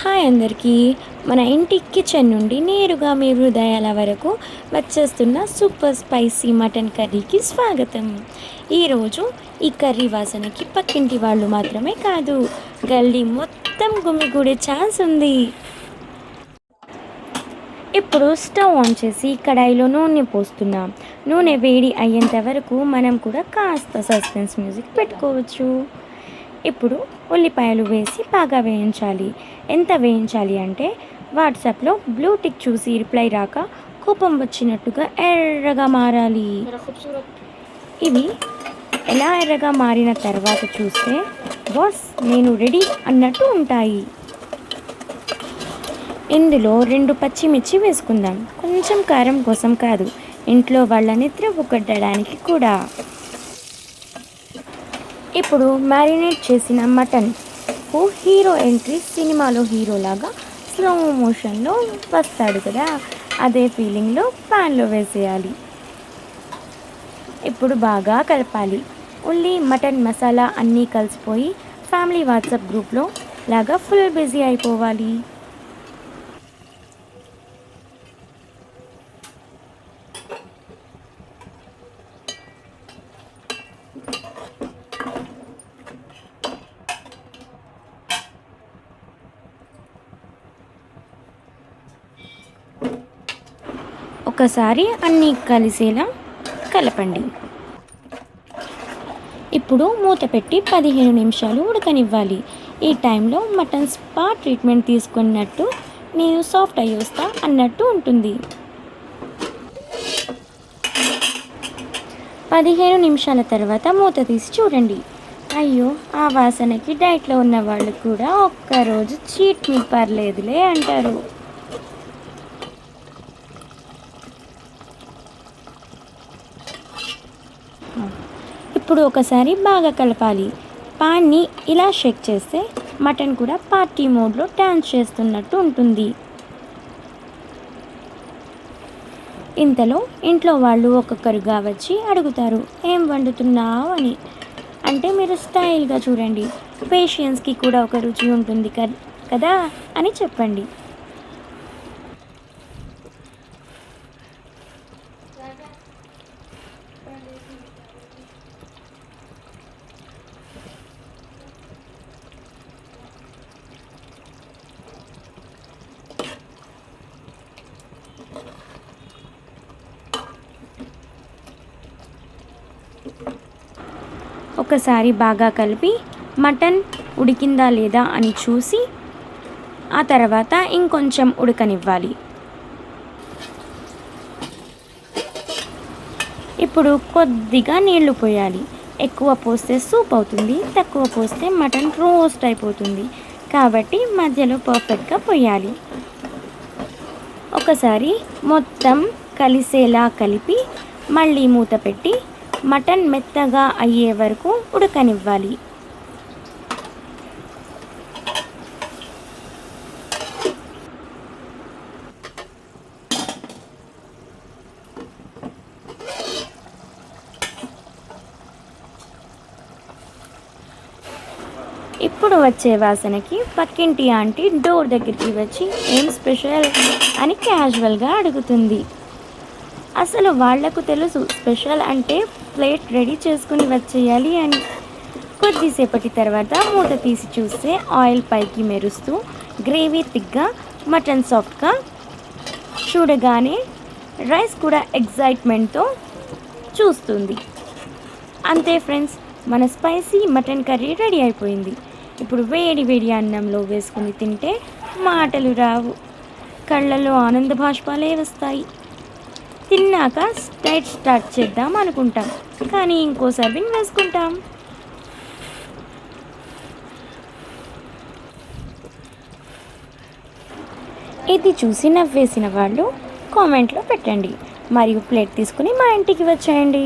Hi అందరికీ. మన ఇంటి కిచెన్ నుండి నేరుగా మీ హృదయాల వరకు వచ్చేస్తున్న సూపర్ స్పైసీ మటన్ కర్రీకి స్వాగతం. ఈరోజు ఈ కర్రీ వాసనకి పక్కింటి వాళ్ళు మాత్రమే కాదు, గల్లీ మొత్తం గుమిగూడే ఛాన్స్ ఉంది. ఇప్పుడు స్టవ్ ఆన్ చేసి కడాయిలో నూనె పోస్తున్నాం. నూనె వేడి అయ్యేంత వరకు మనం కూడా కాస్త సస్పెన్స్ మ్యూజిక్ పెట్టుకోవచ్చు. ఇప్పుడు ఉల్లిపాయలు వేసి బాగా వేయించాలి. ఎంత వేయించాలి అంటే వాట్సాప్లో బ్లూ టిక్ చూసి రిప్లై రాక కోపం వచ్చినట్టుగా ఎర్రగా మారాలి. ఇవి ఎలా ఎర్రగా మారిన తర్వాత చూస్తే బాస్ నేను రెడీ అన్నట్టు ఉంటాయి. ఇందులో 2 పచ్చిమిర్చి వేసుకుందాం. కొంచెం కారం కోసం కాదు, ఇంట్లో వాళ్ళ నిద్ర కొట్టడానికి కూడా. ఇప్పుడు మ్యారినేట్ చేసిన మటన్ హీరో ఎంట్రీ సినిమాలో హీరోలాగా స్లో మోషన్లో వస్తాడు కదా, అదే ఫీలింగ్లో ప్యాన్లో వేసేయాలి. ఇప్పుడు బాగా కలపాలి. ఉల్లి మటన్ మసాలా అన్నీ కలిసిపోయి ఫ్యామిలీ వాట్సాప్ గ్రూప్లో లాగా ఫుల్ బిజీ అయిపోవాలి. ఒకసారి అన్నీ కలిసేలా కలపండి. ఇప్పుడు మూత పెట్టి 15 నిమిషాలు ఉడకనివ్వాలి. ఈ టైంలో మటన్ స్పా ట్రీట్మెంట్ తీసుకున్నట్టు నేను సాఫ్ట్ అయ్యి వస్తా అన్నట్టు ఉంటుంది. 15 నిమిషాల తర్వాత మూత తీసి చూడండి. అయ్యో, ఆ వాసనకి డైట్లో ఉన్న వాళ్ళు కూడా ఒక్కరోజు చీట్ మీ పర్లేదులే అంటారు. ఇప్పుడు ఒకసారి బాగా కలపాలి. పాన్ని ఇలా షేక్ చేస్తే మటన్ కూడా పార్టీ మోడ్లో డ్యాన్స్ చేస్తున్నట్టు ఉంటుంది. ఇంతలో ఇంట్లో వాళ్ళు ఒక్కొక్కరుగా వచ్చి అడుగుతారు, ఏం వండుతున్నావు అని. అంటే మీరు స్టైల్గా చూడండి, పేషియన్స్కి కూడా ఒక రుచి ఉంటుంది కదా అని చెప్పండి. ఒకసారి బాగా కలిపి మటన్ ఉడికిందా లేదా అని చూసి ఆ తర్వాత ఇంకొంచెం ఉడకనివ్వాలి. ఇప్పుడు కొద్దిగా నీళ్లు పోయాలి. ఎక్కువ పోస్తే సూప్ అవుతుంది, తక్కువ పోస్తే మటన్ రోస్ట్ అయిపోతుంది. కాబట్టి మధ్యలో పర్ఫెక్ట్గా పోయాలి. ఒకసారి మొత్తం కలిసేలా కలిపి మళ్ళీ మూత పెట్టి మటన్ మెత్తగా అయ్యే వరకు ఉడకనివ్వాలి. ఇప్పుడు వచ్చే వాసనకి పక్కింటి ఆంటీ డోర్ దగ్గరికి వచ్చి ఏం స్పెషల్ అని క్యాజువల్గా అడుగుతుంది. అసలు వాళ్లకు తెలుసు స్పెషల్ అంటే ప్లేట్ రెడీ చేసుకుని వచ్చేయాలి అని. కొద్దిసేపటి తర్వాత మూత తీసి చూస్తే ఆయిల్ పైకి మెరుస్తూ గ్రేవీ థిక్గా, మటన్ సాఫ్ట్గా, చూడగానే రైస్ కూడా ఎగ్జైట్మెంట్తో చూస్తుంది. అంతే ఫ్రెండ్స్, మన స్పైసీ మటన్ కర్రీ రెడీ అయిపోయింది. ఇప్పుడు వేడి వేడి అన్నంలో వేసుకుని తింటే మాటలు రావు, కళ్ళల్లో ఆనంద బాష్పాలే వస్తాయి. తిన్నాక డైట్ స్టార్ట్ చేద్దాం అనుకుంటాం, కానీ ఇంకో సర్వింగ్ వేసుకుంటాం. ఇది చూసి నవ్వేసిన వాళ్ళు కామెంట్లో పెట్టండి, మరియు ప్లేట్ తీసుకుని మా ఇంటికి వచ్చేయండి.